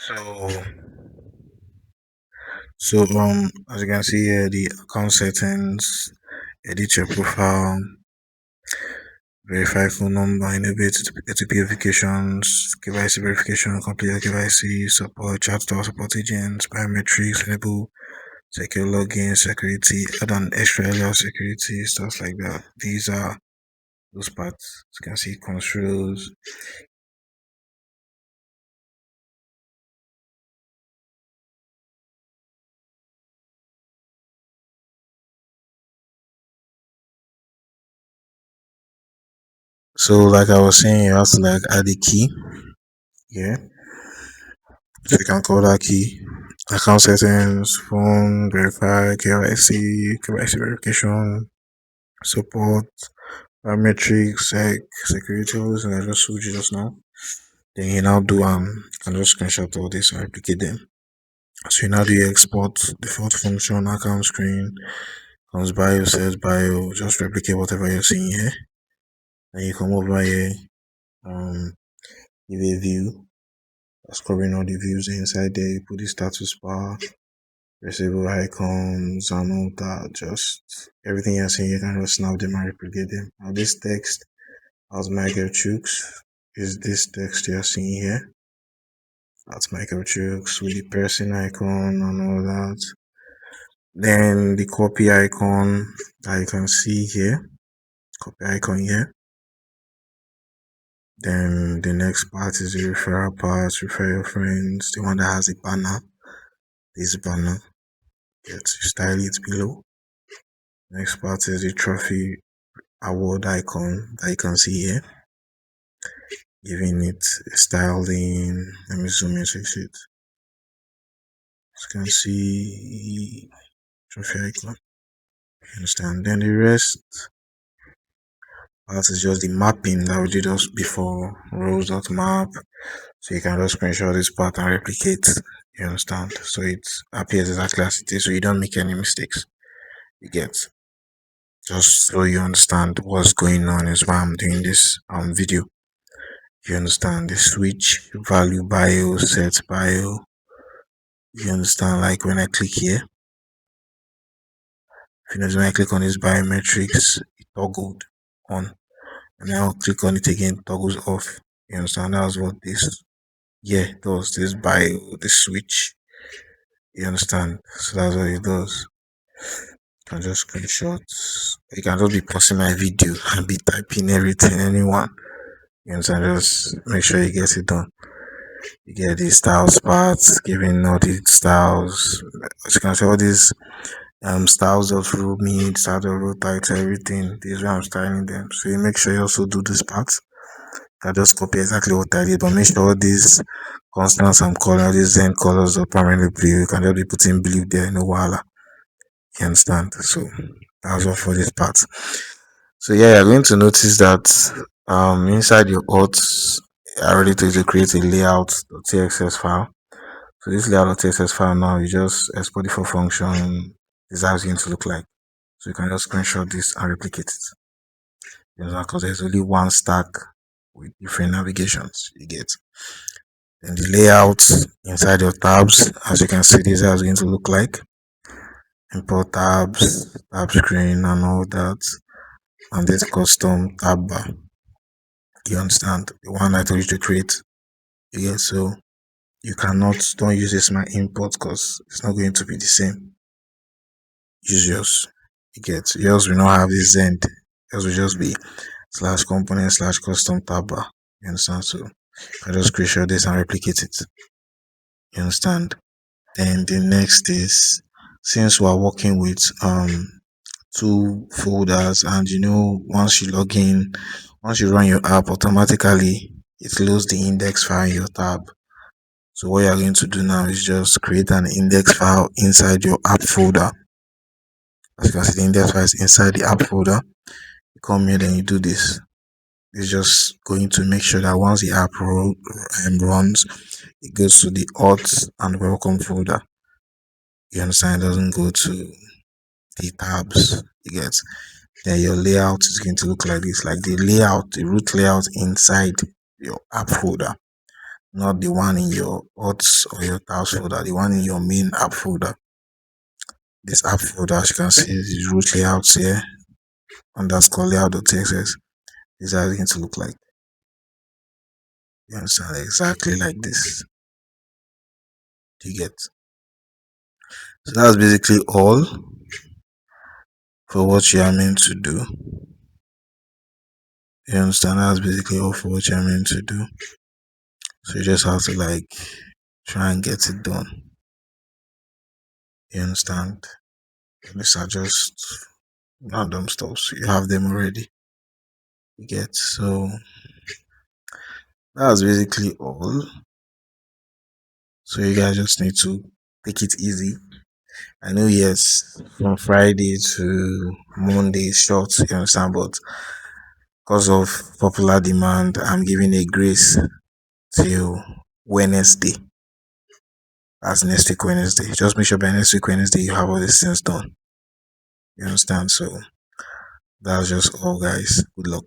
So, as you can see here, the account settings, edit your profile, verify phone number, enable ATP verifications, KYC verification, complete your KYC, support chat to support agents, biometrics, enable secure login, security, add on extra layer of security, stuff like that. These are those parts. As you can see, controls. So, like I was saying, you have to add a key. Yeah. So you can call that key. Account settings, phone, verify, KYC verification, support, biometrics, security rules, and I just showed you just now. Then you now do can just screenshot all this and replicate them. So you now do your export, default function, account screen, comes bio, says bio, just replicate whatever you're seeing here. Then you come over here, give a view, scrolling all the views inside there, you put the status bar, receivable icons and all that. Just everything you're seeing, you can just snap them and replicate them. Now this text, as Michael Chooks, is this text you're seeing here. That's Michael Chooks with the person icon and all that. Then the copy icon that you can see here, copy icon here. Then the next part is the referral part, refer your friends, the one that has a banner. This banner, get style it below. Next part is the trophy award icon that you can see here, giving it a styling. Let me zoom in so you see it. As you can see, trophy icon. You understand? Then the rest part is just the mapping that we did just before, rows.map. So you can just screenshot this part and replicate. You understand? So it appears exactly as it is, so you don't make any mistakes. You get, just so you understand what's going on is why I'm doing this video. You understand? The switch value bio, set bio. You understand? Like when I click here, if you notice when I click on this biometrics, it toggled on, and now click on it again, toggles off. You understand? That's what this does. This bio, this switch. You understand? So that's what it does. You can just screenshot. You can just be pausing my video and be typing everything, anyone. You understand? Just make sure you get it done. You get the styles parts, giving all the styles. As you can see, all these styles of row mid, styles of row tight, everything. This is where I'm styling them. So you make sure you also do this part. You can just copy exactly what I did, but make sure all these constants I'm calling, all these zen colors are primarily blue. You can just be putting blue there, no wala. You understand? So that was all for this part. So yeah, you're going to notice that inside your auths, I already told you to create a layout.txs file. So this layout.txs file now, you just export the full function. This is how it's going to look like. So you can just screenshot this and replicate it. You know, because there's only one stack with different navigations. You get. Then the layout inside your tabs, as you can see, this is how it's going to look like. Import tabs, tab screen, and all that. And this custom tab bar. You understand? The one I told you to create. Yeah, so you don't use this my import because it's not going to be the same. Use yours. You get, yours will not have this end. Yours will just be slash component slash custom tab bar. You understand? So I just screenshot this and replicate it. You understand? Then the next is, since we're working with two folders, and once you log in, once you run your app, automatically it loads the index file in your tab. So what you're going to do now is just create an index file inside your app folder. As you can see, the index file is inside the app folder. You come here, then you do this. It's just going to make sure that once the app runs, it goes to the auth and welcome folder. You understand? It doesn't go to the tabs. You get. Then your layout is going to look like this, like the root layout inside your app folder. not the one in your odds or your task folder, the one in your main app folder. This app folder, as you can see, is root layouts here, underscore layout.txs. This is how it's going to look like. You understand? Exactly like this. Do you get? So that's basically all for what you are meant to do. You understand? That's basically all for what you're meant to do. So you just have to like try and get it done. You understand? These are just random stuff. So you have them already. You get? So that's basically all. So you guys just need to take it easy. I know, yes, from Friday to Monday is short, you understand, but because of popular demand, I'm giving a grace till Wednesday. That's next week Wednesday. Just make sure by next week Wednesday you have all these things done. You understand? So that's just all, guys. Good luck.